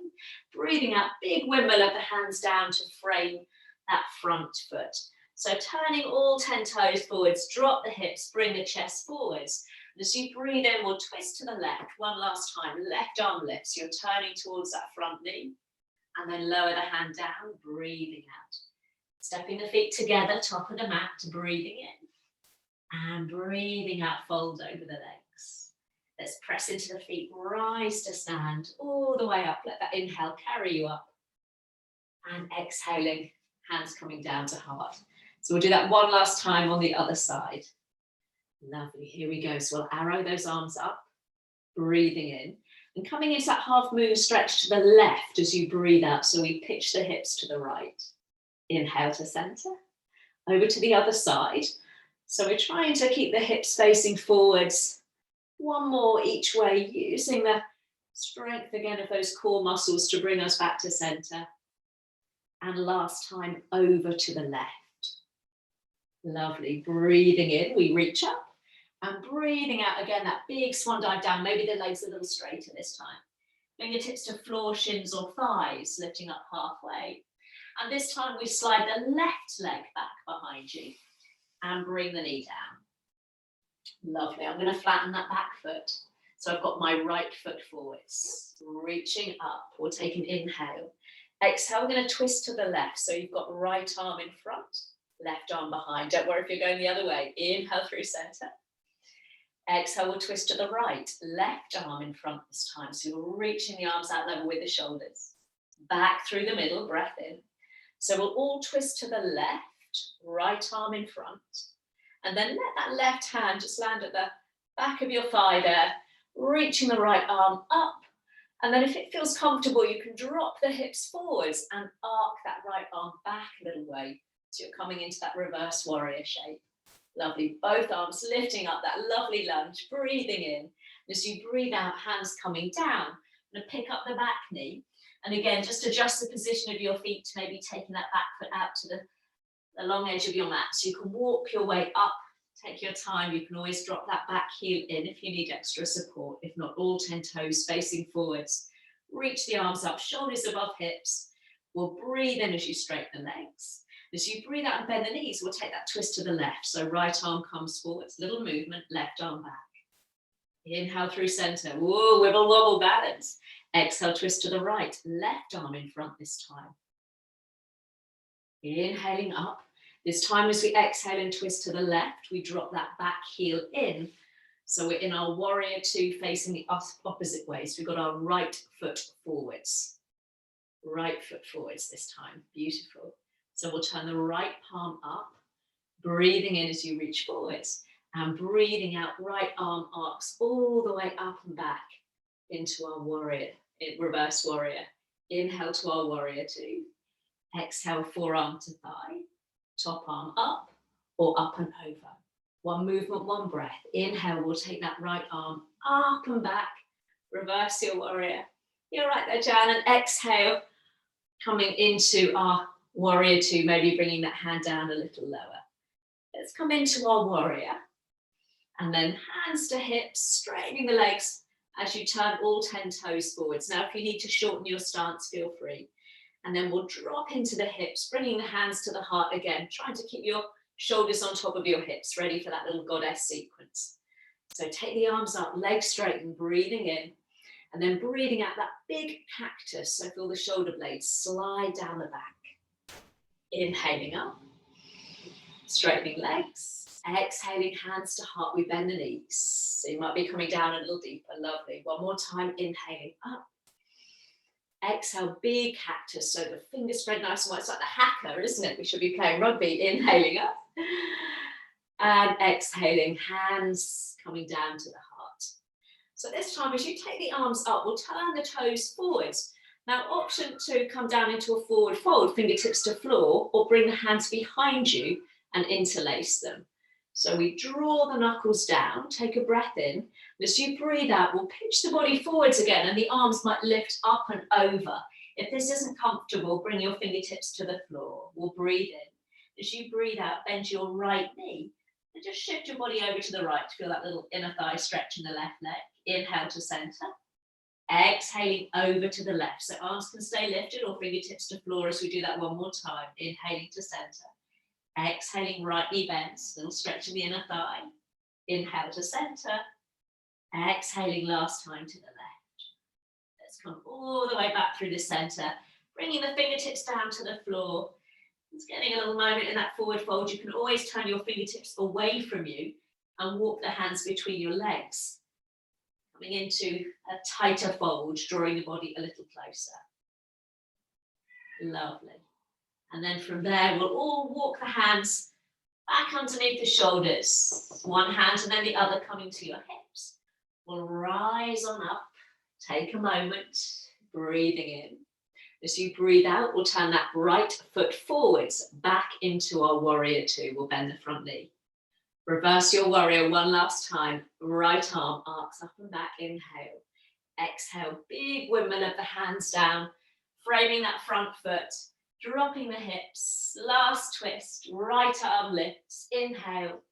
Breathing out, big wimble of the hands down to frame that front foot. So turning all 10 toes forwards, drop the hips, bring the chest forwards. And as you breathe in, we'll twist to the left one last time. Left arm lifts, you're turning towards that front knee. And then lower the hand down, breathing out. Stepping the feet together, top of the mat, breathing in. And breathing out, fold over the legs. Let's press into the feet, rise to stand, all the way up. Let that inhale carry you up. And exhaling, hands coming down to heart. So we'll do that one last time on the other side. Lovely, here we go. So we'll arrow those arms up, breathing in. And coming into that half moon stretch to the left as you breathe out. So we pitch the hips to the right. Inhale to center, over to the other side. So we're trying to keep the hips facing forwards. One more each way, using the strength again of those core muscles to bring us back to center. And last time, over to the left. Lovely, breathing in, we reach up. And breathing out again, that big swan dive down. Maybe the legs a little straighter this time. Fingertips to floor, shins or thighs, lifting up halfway. And this time we slide the left leg back behind you and bring the knee down. Lovely, I'm going to flatten that back foot. So I've got my right foot forwards, reaching up. We'll take an inhale. Exhale, we're going to twist to the left. So you've got right arm in front, left arm behind. Don't worry if you're going the other way. Inhale through center. Exhale, we'll twist to the right, left arm in front this time. So you're reaching the arms out level with the shoulders. Back through the middle, breath in. So we'll all twist to the left, right arm in front. And then let that left hand just land at the back of your thigh there, reaching the right arm up. And then if it feels comfortable, you can drop the hips forwards and arc that right arm back a little way. So you're coming into that reverse warrior shape. Lovely, both arms lifting up, that lovely lunge, breathing in. As you breathe out, hands coming down. I'm going to pick up the back knee. And again, just adjust the position of your feet to maybe taking that back foot out to the long edge of your mat. So you can walk your way up, take your time. You can always drop that back heel in if you need extra support. If not, all 10 toes facing forwards. Reach the arms up, shoulders above hips. We'll breathe in as you straighten the legs. As you breathe out and bend the knees, we'll take that twist to the left. So right arm comes forwards, little movement, left arm back. Inhale through center. Whoa, wibble wobble balance. Exhale, twist to the right, left arm in front this time. Inhaling up. This time as we exhale and twist to the left, we drop that back heel in. So we're in our warrior two facing the opposite way. So we've got our right foot forwards. Right foot forwards this time. Beautiful. So we'll turn the right palm up, breathing in as you reach forwards and breathing out, right arm arcs all the way up and back into our warrior, reverse warrior. Inhale to our warrior two. Exhale, forearm to thigh, top arm up or up and over. One movement, one breath. Inhale, we'll take that right arm up and back. Reverse your warrior. You're right there, Jan. And exhale, coming into our warrior two, maybe bringing that hand down a little lower. Let's come into our warrior. And then hands to hips, straightening the legs as you turn all 10 toes forwards. Now, if you need to shorten your stance, feel free. And then we'll drop into the hips, bringing the hands to the heart again, trying to keep your shoulders on top of your hips, ready for that little goddess sequence. So take the arms up, legs straighten, breathing in, and then breathing out that big cactus. So feel the shoulder blades slide down the back. Inhaling up, straightening legs, exhaling hands to heart, we bend the knees. So you might be coming down a little deeper, lovely. One more time, inhaling up. Exhale, big cactus, so the fingers spread nice and wide. It's like the hacker, isn't it? We should be playing rugby. Inhaling up. And exhaling, hands coming down to the heart. So this time, as you take the arms up, we'll turn the toes forwards. Now, option to come down into a forward fold, fingertips to floor, or bring the hands behind you and interlace them. So we draw the knuckles down, take a breath in. As you breathe out, we'll pitch the body forwards again and the arms might lift up and over. If this isn't comfortable, bring your fingertips to the floor. We'll breathe in. As you breathe out, bend your right knee and just shift your body over to the right. Feel that little inner thigh stretch in the left leg. Inhale to center. Exhaling over to the left. So arms can stay lifted or fingertips to floor as we do that one more time. Inhaling to center. Exhaling, right knee bends, still stretching the inner thigh. Inhale to center. Exhaling last time to the left. Let's come all the way back through the center, bringing the fingertips down to the floor. It's getting a little moment in that forward fold. You can always turn your fingertips away from you and walk the hands between your legs. Coming into a tighter fold, drawing the body a little closer. Lovely. And then from there, we'll all walk the hands back underneath the shoulders. One hand and then the other coming to your hips. We'll rise on up, take a moment, breathing in. As you breathe out, we'll turn that right foot forwards, back into our warrior two. We'll bend the front knee. Reverse your warrior one last time. Right arm arcs up and back, inhale. Exhale, big windmill of the hands down, framing that front foot. Dropping the hips, last twist, right arm lifts, inhale,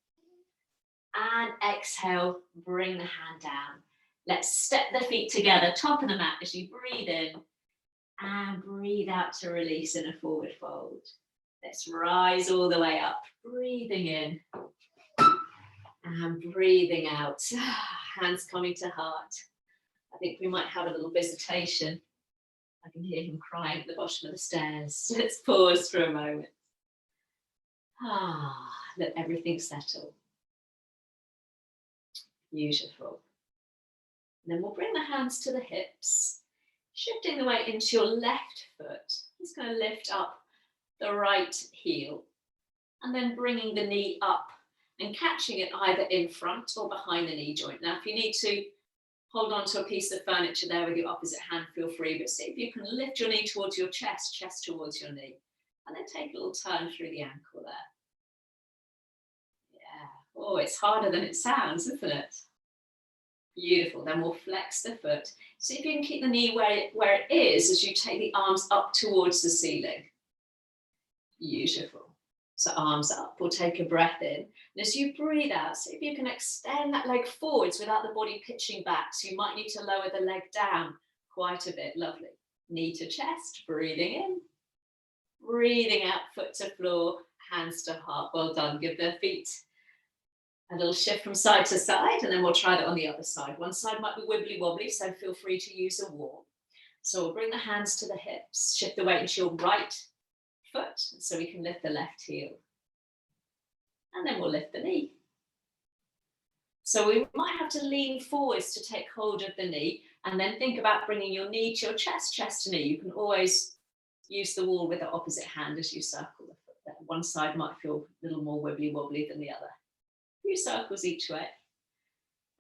and exhale, bring the hand down. Let's step the feet together, top of the mat as you breathe in, and breathe out to release in a forward fold. Let's rise all the way up, breathing in, and breathing out. Hands coming to heart. I think we might have a little visitation. I can hear him crying at the bottom of the stairs. Let's pause for a moment. Let everything settle. Beautiful. And then we'll bring the hands to the hips, shifting the weight into your left foot. Just going to lift up the right heel and then bringing the knee up and catching it either in front or behind the knee joint. Now, if you need to hold on to a piece of furniture there with your opposite hand, feel free, but see if you can lift your knee towards your chest, chest towards your knee, and then take a little turn through the ankle there. Yeah. Oh, it's harder than it sounds, isn't it? Beautiful. Then we'll flex the foot. See if you can keep the knee where it is as you take the arms up towards the ceiling. Beautiful. So arms up, we'll take a breath in. And as you breathe out, see if you can extend that leg forwards without the body pitching back. So you might need to lower the leg down quite a bit. Lovely. Knee to chest, breathing in. Breathing out, foot to floor, hands to heart. Well done. Give the feet a little shift from side to side, and then we'll try that on the other side. One side might be wibbly wobbly, so feel free to use a wall. So we'll bring the hands to the hips, shift the weight into your right foot, so we can lift the left heel. And then we'll lift the knee. So we might have to lean forwards to take hold of the knee, and then think about bringing your knee to your chest, chest to knee. You can always use the wall with the opposite hand as you circle the foot there. One side might feel a little more wibbly wobbly than the other. A few circles each way.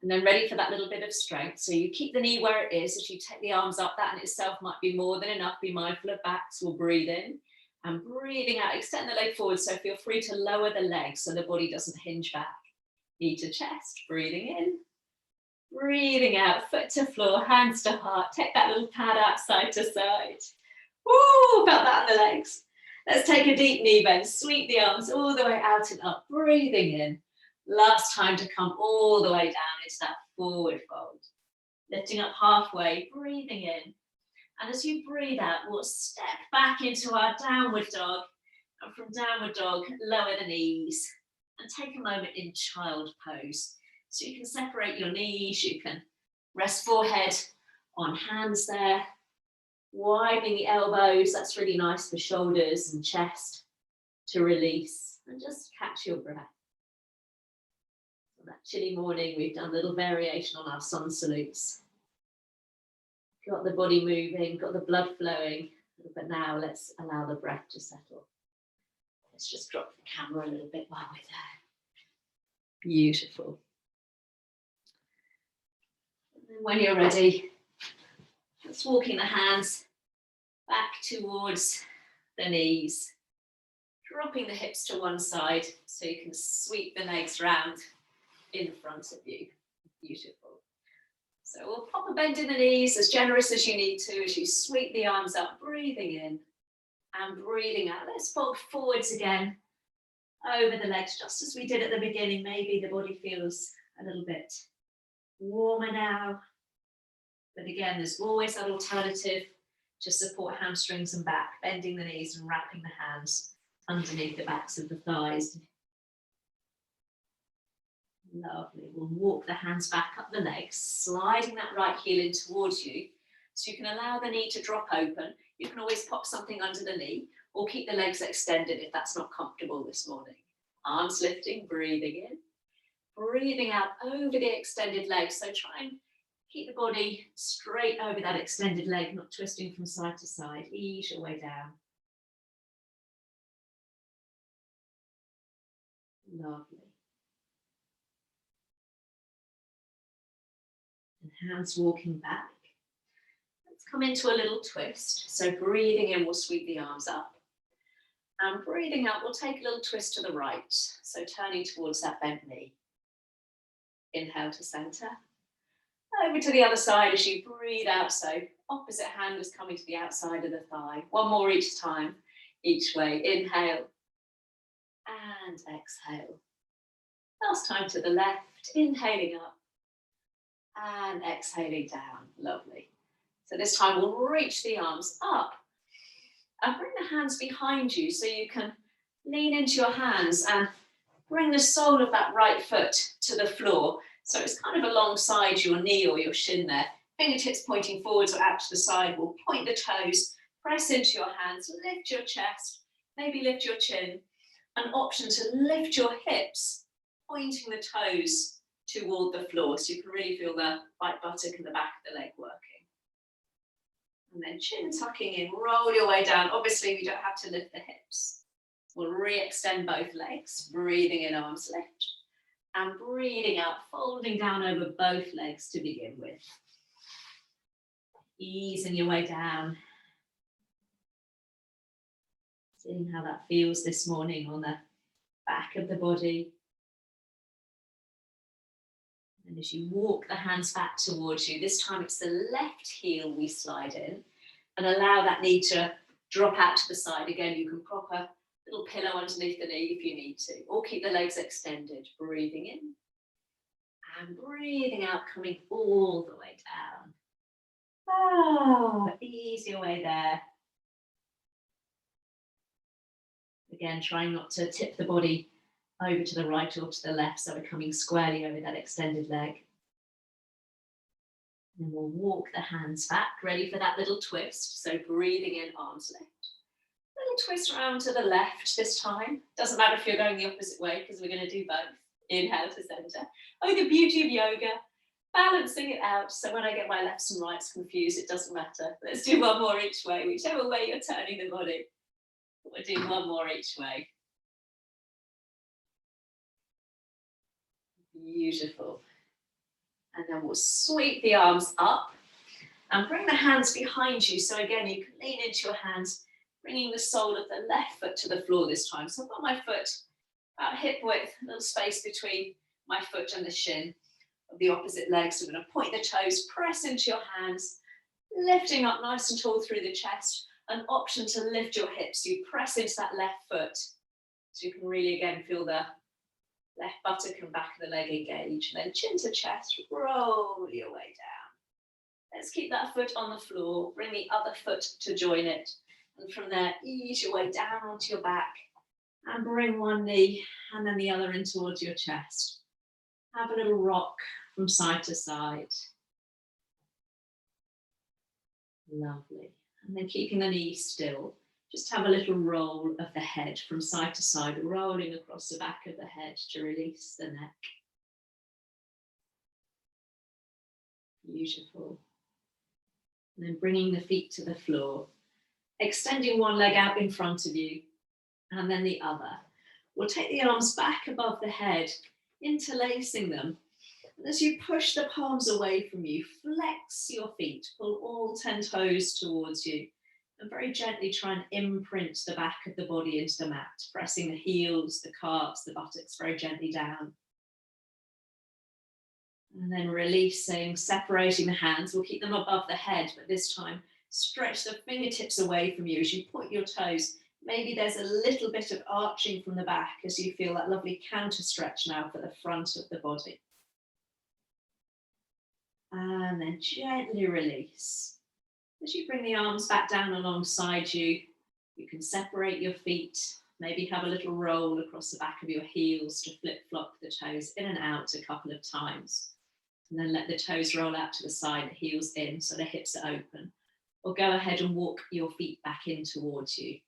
And then ready for that little bit of strength. So you keep the knee where it is as you take the arms up. That in itself might be more than enough. Be mindful of backs. We'll breathe in and breathing out. Extend the leg forward. So feel free to lower the legs so the body doesn't hinge back. Knee to chest. Breathing in. Breathing out. Foot to floor. Hands to heart. Take that little pad out side to side. Woo! Felt that in the legs. Let's take a deep knee bend. Sweep the arms all the way out and up. Breathing in. Last time to come all the way down into that forward fold. Lifting up halfway, breathing in. And as you breathe out, we'll step back into our downward dog. And from downward dog, lower the knees. And take a moment in child pose. So you can separate your knees, you can rest forehead on hands there. Widening the elbows, that's really nice for shoulders and chest to release. And just catch your breath. That chilly morning, we've done a little variation on our sun salutes. Got the body moving, got the blood flowing, but now let's allow the breath to settle. Let's just drop the camera a little bit while we're there. Beautiful. And then when you're ready, just walking the hands back towards the knees, dropping the hips to one side so you can sweep the legs round in front of you. Beautiful. So we'll pop a bend in the knees, as generous as you need to, as you sweep the arms up, breathing in and breathing out. Let's fold forwards again over the legs, just as we did at the beginning. Maybe the body feels a little bit warmer now. But again, there's always that alternative to support hamstrings and back, bending the knees and wrapping the hands underneath the backs of the thighs. Lovely. We'll walk the hands back up the legs, sliding that right heel in towards you. So you can allow the knee to drop open. You can always pop something under the knee or keep the legs extended if that's not comfortable this morning. Arms lifting, breathing in. Breathing out over the extended leg. So try and keep the body straight over that extended leg, not twisting from side to side. Ease your way down. Lovely. And hands walking back. Let's come into a little twist. So breathing in, we'll sweep the arms up. And breathing out, we'll take a little twist to the right. So turning towards that bent knee. Inhale to center. Over to the other side as you breathe out. So opposite hand is coming to the outside of the thigh. One more each time, each way. Inhale and exhale. Last time to the left, inhaling up and exhaling down. Lovely. So this time we'll reach the arms up and bring the hands behind you so you can lean into your hands and bring the sole of that right foot to the floor. So it's kind of alongside your knee or your shin there. Fingertips pointing forwards or out to the side. We'll point the toes, press into your hands, lift your chest, maybe lift your chin. An option to lift your hips, pointing the toes toward the floor so you can really feel the right buttock and the back of the leg working. And then chin tucking in, roll your way down. Obviously, we don't have to lift the hips. We'll re-extend both legs, breathing in, arms lift. And breathing out, folding down over both legs to begin with. Easing your way down. Seeing how that feels this morning on the back of the body. And as you walk the hands back towards you, this time it's the left heel we slide in and allow that knee to drop out to the side. Again, you can prop a little pillow underneath the knee if you need to, or keep the legs extended, breathing in and breathing out, coming all the way down. Oh, ease your way there. Again, trying not to tip the body over to the right or to the left, so we're coming squarely over that extended leg. And we'll walk the hands back, ready for that little twist. So breathing in, arms lift. Little twist around to the left this time. Doesn't matter if you're going the opposite way because we're going to do both. Inhale to center. Oh, the beauty of yoga. Balancing it out. So when I get my lefts and rights confused, it doesn't matter. Let's do one more each way, whichever way you're turning the body. We'll do one more each way. Beautiful. And then we'll sweep the arms up and bring the hands behind you. So again, you can lean into your hands, bringing the sole of the left foot to the floor this time. So I've got my foot about hip width, a little space between my foot and the shin of the opposite leg. So we're going to point the toes, press into your hands, lifting up nice and tall through the chest. An option to lift your hips. You press into that left foot. So you can really, again, feel the left buttock and back of the leg engage. And then chin to chest, roll your way down. Let's keep that foot on the floor. Bring the other foot to join it. And from there, ease your way down onto your back. And bring one knee and then the other in towards your chest. Have a little rock from side to side. Lovely. And then keeping the knees still, just have a little roll of the head from side to side, rolling across the back of the head to release the neck. Beautiful. And then bringing the feet to the floor, extending one leg out in front of you, and then the other. We'll take the arms back above the head, interlacing them. And as you push the palms away from you, flex your feet, pull all 10 toes towards you, and very gently try and imprint the back of the body into the mat, pressing the heels, the calves, the buttocks very gently down. And then releasing, separating the hands. We'll keep them above the head, but this time stretch the fingertips away from you as you point your toes. Maybe there's a little bit of arching from the back as you feel that lovely counter stretch now for the front of the body. And then gently release. As you bring the arms back down alongside you, you can separate your feet, maybe have a little roll across the back of your heels to flip-flop the toes in and out a couple of times. And then let the toes roll out to the side, the heels in, so the hips are open. Or go ahead and walk your feet back in towards you.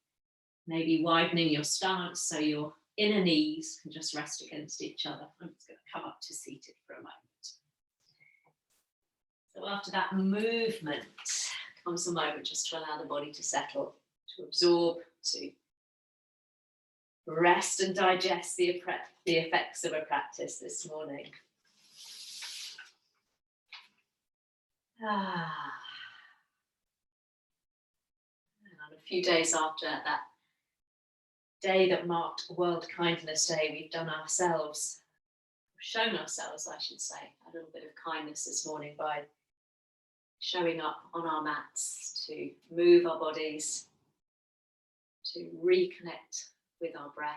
Maybe widening your stance so your inner knees can just rest against each other. I'm just going to come up to seated for a moment. So after that movement comes a moment just to allow the body to settle, to absorb, to rest and digest the effects of a practice this morning. And a few days after that day that marked World Kindness Day, we've done ourselves, shown ourselves, I should say, a little bit of kindness this morning by showing up on our mats to move our bodies, to reconnect with our breath,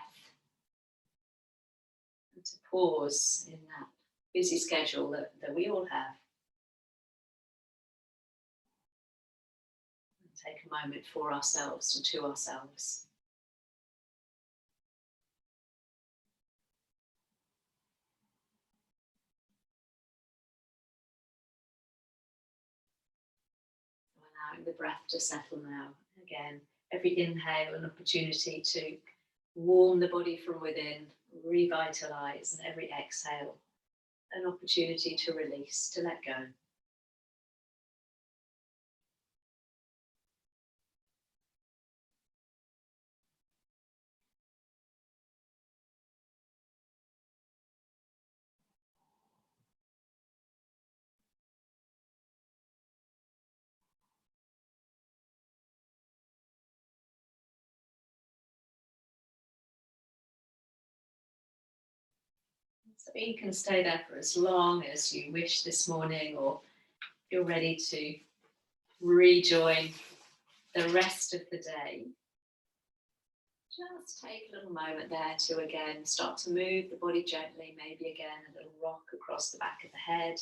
and to pause in that busy schedule that we all have. And take a moment for ourselves and to ourselves. Allowing the breath to settle now. Again, every inhale an opportunity to warm the body from within, revitalize, and every exhale an opportunity to release, to let go. So you can stay there for as long as you wish this morning, or you're ready to rejoin the rest of the day. Just take a little moment there to again start to move the body gently, maybe again a little rock across the back of the head,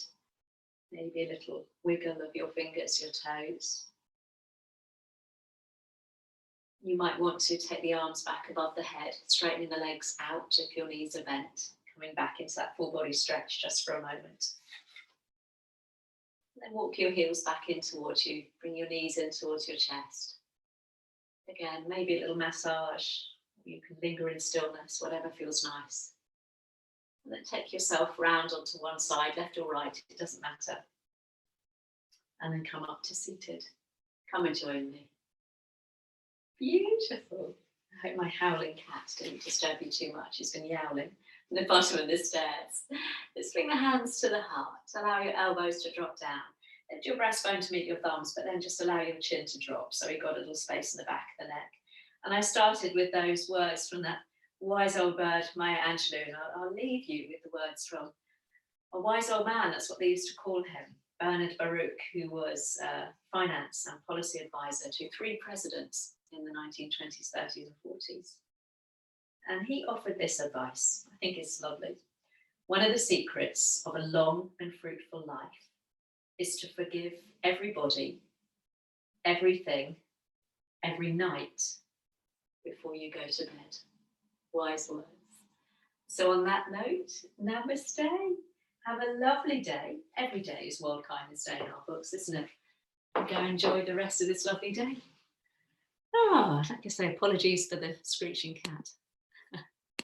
maybe a little wiggle of your fingers, your toes. You might want to take the arms back above the head, straightening the legs out if your knees are bent. Coming back into that full body stretch just for a moment. Then walk your heels back in towards you. Bring your knees in towards your chest. Again, maybe a little massage. You can linger in stillness, whatever feels nice. And then take yourself round onto one side, left or right, it doesn't matter. And then come up to seated. Come and join me. Beautiful. I hope my howling cat didn't disturb you too much. He's been yowling from the bottom of the stairs. Let's bring the hands to the heart. Allow your elbows to drop down. Lift your breastbone to meet your thumbs, but then just allow your chin to drop. So you've got a little space in the back of the neck. And I started with those words from that wise old bird, Maya Angelou, and I'll leave you with the words from a wise old man, that's what they used to call him, Bernard Baruch, who was finance and policy advisor to 3 presidents in the 1920s, 30s, and 40s. And he offered this advice. I think it's lovely. One of the secrets of a long and fruitful life is to forgive everybody, everything, every night before you go to bed. Wise words. So on that note, namaste. Have a lovely day. Every day is World Kindness Day in our books, isn't it? And go enjoy the rest of this lovely day. I'd like to say apologies for the screeching cat.